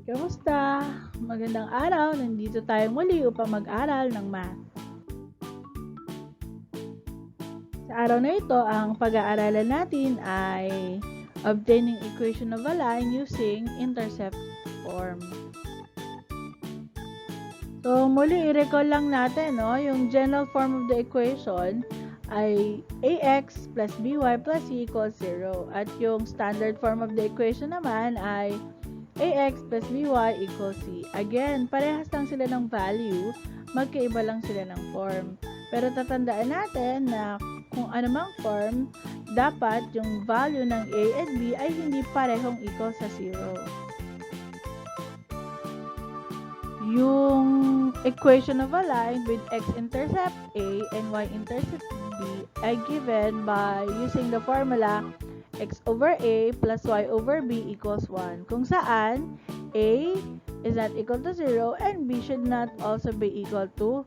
Kamusta? Magandang araw! Nandito tayo muli upang mag-aral ng math. Sa araw na ito, ang pag-aaralan natin ay obtaining equation of a line using intercept form. So, muli i-recall lang natin, yung general form of the equation ay ax plus by plus c equals 0. At yung standard form of the equation naman ay ax plus by equals c. Again, parehas lang sila ng value, magkaiba lang sila ng form. Pero tatandaan natin na kung anumang form, dapat yung value ng a at b ay hindi parehong equal sa 0. Yung equation of a line with x-intercept a and y-intercept b ay given by using the formula x over a plus y over b equals 1, kung saan a is not equal to 0 and b should not also be equal to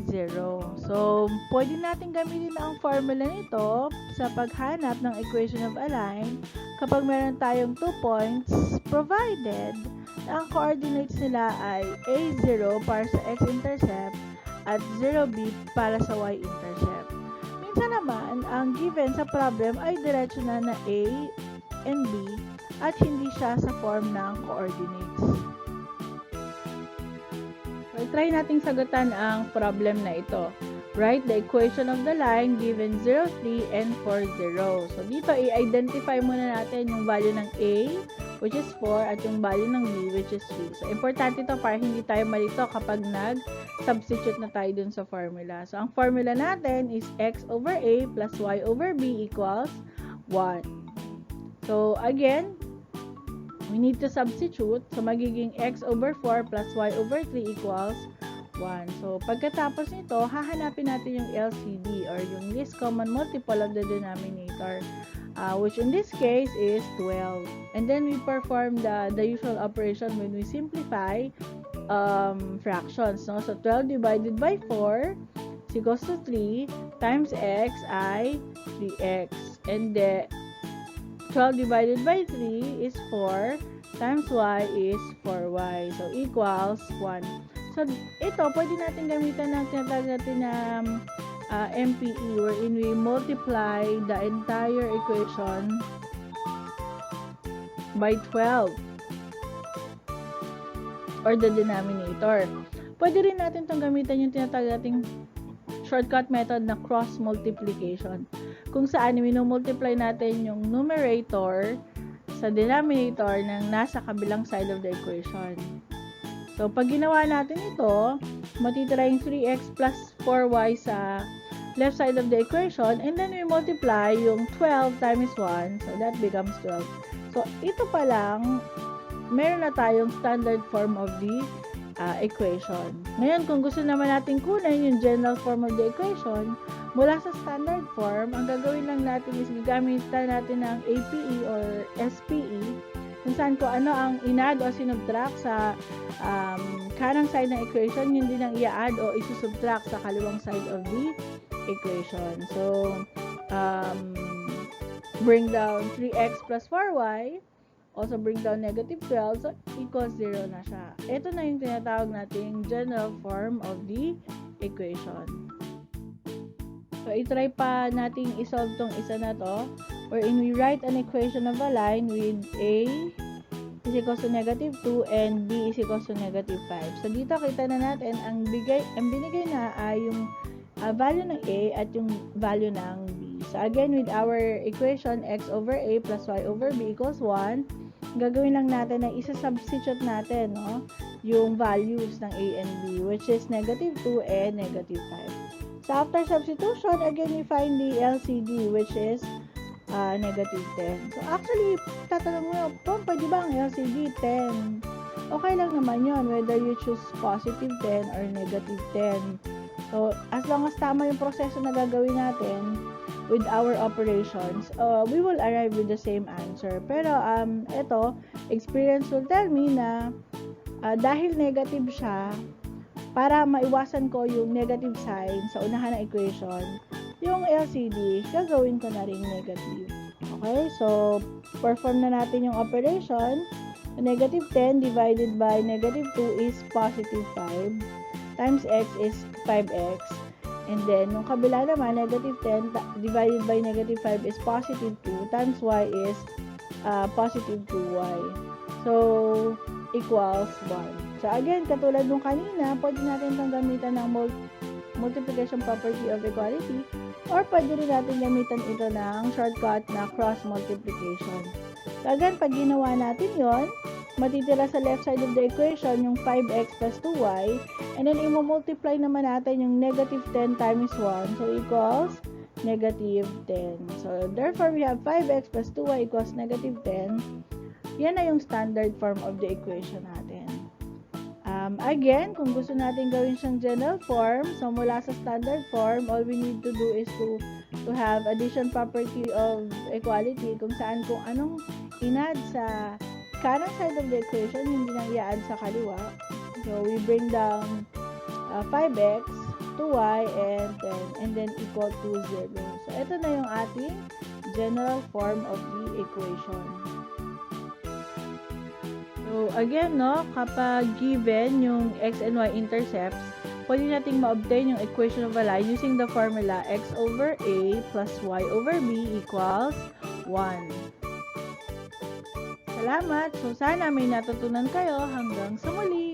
0. So, pwede natin gamitin ang formula nito sa paghanap ng equation of a line kapag meron tayong 2 points provided na ang coordinates nila ay a0 para sa x-intercept at 0b para sa y-intercept. Minsan naman, ang given sa problem ay diretso na A and B at hindi siya sa form ng coordinates. So, try nating sagutan ang problem na ito. Write the equation of the line given 0, 3, and 4, 0. So, dito i-identify muna natin yung value ng A, which is 4, at yung value ng B, which is 3. So, importante ito para hindi tayo malito kapag nag-substitute na tayo dun sa formula. So, ang formula natin is x over A plus y over B equals 1. So, again, we need to substitute. So, magiging x over 4 plus y over 3 equals 1. So, pagkatapos nito, hahanapin natin yung LCD or yung least common multiple of the denominator, which in this case is 12. And then we perform the usual operation when we simplify fractions. No? So, 12 divided by 4 is equals to 3 times x ay 3x. And then 12 divided by 3 is 4 times y is 4y. So, equals 1. So, ito, pwede natin gamitan ng tinatawag natin na MPE wherein we multiply the entire equation by 12 or the denominator. Pwede rin natin itong gamitan yung tinatawag nating shortcut method na cross multiplication, kung saan minumultiply natin yung numerator sa denominator ng nasa kabilang side of the equation. So, pag ginawa natin ito, matitira yung 3x plus 4y sa left side of the equation, and then we multiply yung 12 times 1, so that becomes 12. So, ito pa lang, meron na tayong standard form of the equation. Ngayon, kung gusto naman natin kunin yung general form of the equation, mula sa standard form, ang gagawin lang natin is gagamitan natin ng APE or SPE, kung saan ko ano ang in-add o sinubtract sa kanang side ng equation, yun din ang i-add o isusubtract sa kaliwang side of the equation. So, bring down 3x plus 4y, also bring down negative 12, so equals 0 na siya. Ito na yung tinatawag nating general form of the equation. So, itry pa nating isolve tong isa na to, wherein we write an equation of a line with a is equals to negative 2 and b is equals to negative 5. So, dito kita na natin ang binigay na ay yung value ng a at yung value ng b. So, again, with our equation x over a plus y over b equals 1, gagawin lang natin na isa-substitute natin yung values ng a and b, which is negative 2 and negative 5. So, after substitution, again, we find the LCD, which is negative 10. So, actually, tatanong mo, pwede ba ang LCD 10? Okay lang naman yon whether you choose positive 10 or negative 10. So, as long as tama yung proseso na gagawin natin with our operations, we will arrive with the same answer. Pero, ito, experience will tell me na dahil negative siya, para maiwasan ko yung negative sign sa unahan ng equation, yung LCD, gagawin ko na rin negative. Okay? So, perform na natin yung operation. Negative 10 divided by negative 2 is positive 5 times x is 5x. And then, yung kabila naman, negative 10 divided by negative 5 is positive 2 times y is positive 2y. So, equals 1. So, again, katulad nung kanina, pwede natin itong gamitan ng multiplication property of equality or pwede rin natin gamitan ito ng shortcut na cross multiplication. So, again, pag ginawa natin yon, matitira sa left side of the equation yung 5x plus 2y, and then i-multiply naman natin yung negative 10 times 1, so equals negative 10. So, therefore, we have 5x plus 2y equals negative 10. Yan na yung standard form of the equation natin. Again, kung gusto natin gawin siyang general form, so mula sa standard form, all we need to do is to have addition property of equality, kung saan kung anong inad sa kanan side of the equation, hindi nang i-add sa kaliwa. So, we bring down 5x, 2y, and then equal to 0. So, ito na yung ating general form of the equation. So, again, no, kapag given yung x and y intercepts, pwede nating ma-obtain yung equation of a line using the formula x over a plus y over b equals 1. Salamat! So, sana may natutunan kayo. Hanggang sa muli!